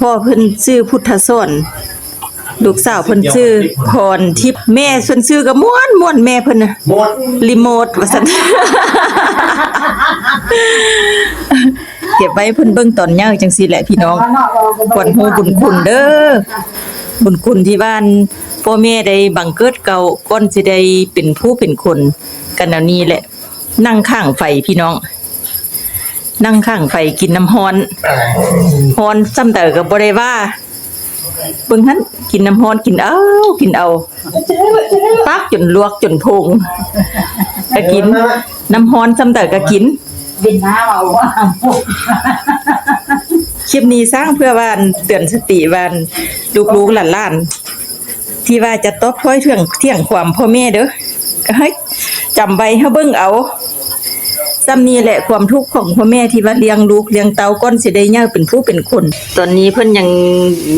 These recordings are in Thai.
พ่อเพิ่นชื่อพุทธสนลูกสาวเพิ่นชื่อพรทิพย์แม่เพิ่นชื่อก็ม่วนแม่เพิ่นน่ะรีโมทว่าซั่น เก็บไว้เพิ่นเบิ่งตอนยาวจังซี่แหละพี่น้องกวนฮู้บุญคุณเด้อบุญคุณที่บ้านพ่อแม่ได้บังเกิดเก่าก่อนสิได้เป็นผู้เป็นคนกันเอานี้แหละนั่งข้างไฟพี่น้องนั่งข้างไฟกินน้ำฮ้อนฮ้อนซ้ำแต่ก็บ่ได้ว่าเบิ่งหั่นกินน้ำฮ้อนกินเอาปักจนลวกจนพุงก็กินน้ำฮ้อนซ้ำแต่ก็กินบินหน้าเอาว่าคลิปนี้สร้างเพื่อว่าเตือนสติว่าลูกๆหลานๆที่ว่าจะตบถ้อยเที่ยงความพ่อแม่เด้อก็ให้จำไว้เฮาเบิ่งเอาซ้ำนี้แหละความทุกข์ของพ่อแม่ที่ว่าเลี้ยงลูกเลี้ยงเต้าก่อนสิได้ย่าเป็นผู้เป็นคนตอนนี้เพิ่นยัง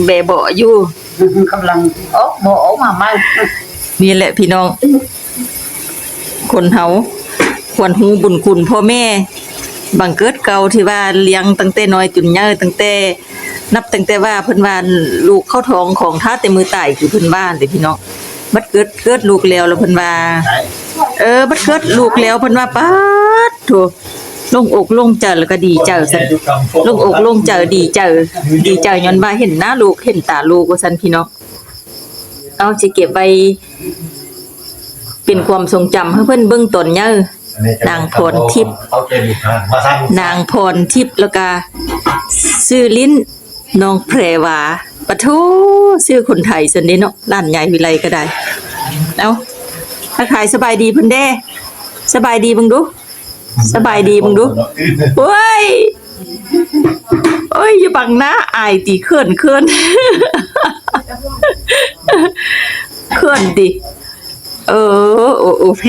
แบเบาะอยู่กำลังบ่ออกมาใหม่นี่แหละพี่น้องคนเฮาควรฮู้บุญคุณพ่อแม่บังเกิดเก่าที่ว่าเลี้ยงตั้งแต่น้อยจนใหญ่ตั้งแต่ว่าเพิ่นว่าลูกเข้าท้องของท้าแต่มือตายคือเพิ่นว่าเด้พี่น้องบัดเกิดลูกแล้วเพิ่นว่าบัดเกิดลูกแล้วเพิ่นว่าป๊าดโธ่ลงอกลงใจแล้วก็ดีใจซั่นลงอกลงใจดีใจย้อนว่าเห็นหน้าลูกเห็นตาลูกว่าซั่นพี่น้องเอาสิเก็บไว้เป็นความทรงจำให้เพิ่นเบิ่งตอนใหญ่นางพรทิพย์นางพรทิพย์แล้วก็ชื่อลิ้นน้องแพรวาปะโถชื่อคนไทยซั่นเด้เนาะร้านใหญ่วิไลก็ได้เอาถ้าขายสบายดีเพิ่นเด้สบายดีเบิ่งดูสบายดีเบิ่งดูโอ้ยอย่าบังหน้าอายติเขิน เขินดิโอ้แพ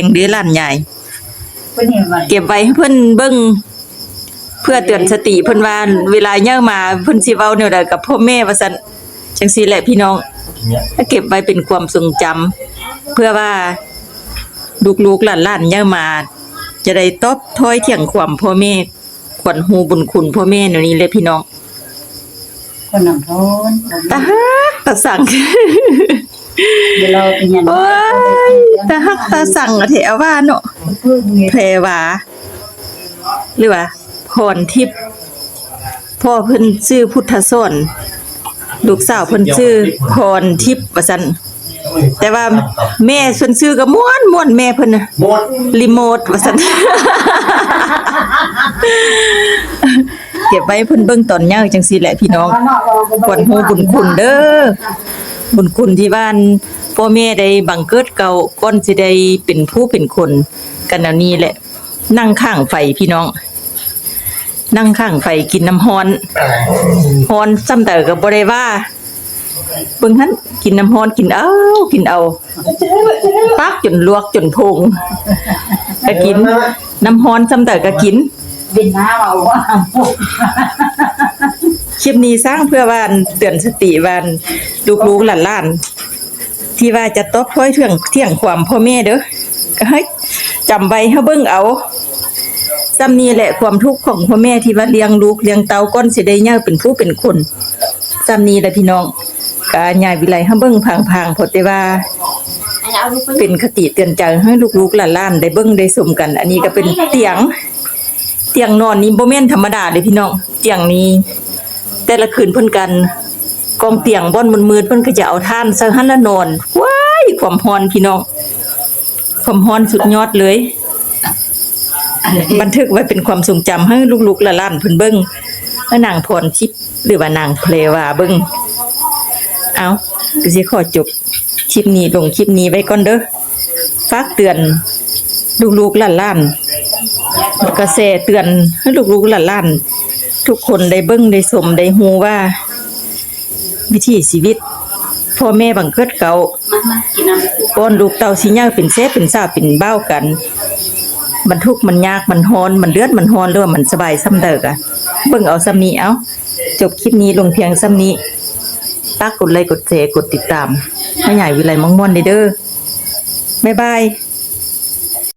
งเด้อร้านใหญ่เก็บไว้ให้เพิ่นเบิ่งเพื่อเตือนสติเพิ่นว่าเวลาย่ามาเพิ่นสิเว้าแนวใดกับพ่อแม่ว่าซั่นจังซี่แหละพี่น้องถ้าเก็บไว้เป็นความทรงจำเพื่อว่าลูกๆหลานๆย่ามาจะได้ตอบถ้อยเถียงความพ่อแม่ควรฮู้บุญคุณพ่อแม่แนวนี้เลยพี่น้องคนนำทนตาสั่งเดี๋ยวเราเป็นหยังโอ้ยตาสั่งแถวว่าเนาะแพรวาหรือว่าพรทิพย์พ่อเพิ่นชื่อพุทธสนลูกสาวเพิ่นชื่อพรทิพย์ว่าซั่นแต่ว่าแม่เพิ่นชื่อก็ม่วนแม่เพิ่นน่ะรีโมทว่าซั่น เก็บไว้เพิ่นเบิ่งตอนยาวจังซี่แหละพี่น้องควรฮู้บุญคุณเด้อบุญคุณที่บ้านพ่อแม่ได้บังเกิดเก่าก่อนสิได้เป็นผู้เป็นคนกันเอานี้แหละนั่งข้างไฟพี่น้องนั่งข้างไฟกินน้ำฮ้อนซ้ำแต่ก็บ่ได้ว่าเบิ่งหั่นกินน้ำฮ้อนกินเอาปักจนลวกจนพุงก็กินน้ำฮ้อนซ้ำแต่ก็กินบินหน้าเอาว่าคลิปนี้สร้างเพื่อว่าเตือนสติว่าลูกๆหลานๆที่ว่าจะตบถ้อยเที่ยงความพ่อแม่เด้อก็ให้จำไว้เฮาเบิ่งเอาซ้ำนี้แหละความทุกข์ของพ่อแม่ที่ว่าเลี้ยงลูกเลี้ยงเต้าก่อนสิได้ย่าเป็นผู้เป็นคนซ้ำนี้แหละพี่น้องก็ยายวิไลเฮาเบิ่งพังๆเพราะแต่ว่าเป็นคติเตือนใจให้ลูกๆหลานๆได้เบิ่งได้ชมกันอันนี้ก็เป็นเตียงนอนนี่บ่แม่นธรรมดาเด้พี่น้องเตียงนี้แต่ละคืนเพิ่นกันกองเตียงบ่อนมืดๆเพิ่นก็จะเอาท่านใส่หั่นแล้วนอนว้ายความร้อนพี่น้องความร้อนสุดยอดเลยบันทึกไว้เป็นความทรงจำให้ลูกๆหลานๆเพิ่นเบิ่งว่านางพรทิพย์หรือว่านางแพรวาเบิ่งเอาก็สิขอจบคลิปนี้ลงคลิปนี้ไว้ก่อนเด้อฝากเตือนลูกๆหลานๆกระแสเตือนให้ลูกๆหลานๆทุกคนได้เบิ่งได้ชมได้ฮู้ว่าวิถีชีวิตพ่อแม่บังเกิดเก่าก่อนลูกเต้าสิย่างเป็นเซเป็นสาวเป็นเบ้ากันมันทุกข์มันยากมันร้อนมันเดือดมันร้อนหรือว่ามันสบายซ้ำเด้อกะเบิ่งเอาซ้ำนี้เอาจบคลิปนี้ลงเพียงซ้ำนี้ฝากกดไลค์กดแชร์กดติดตามให้ใหญ่วิไลม่วงม่วนเด้อบ๊ายบาย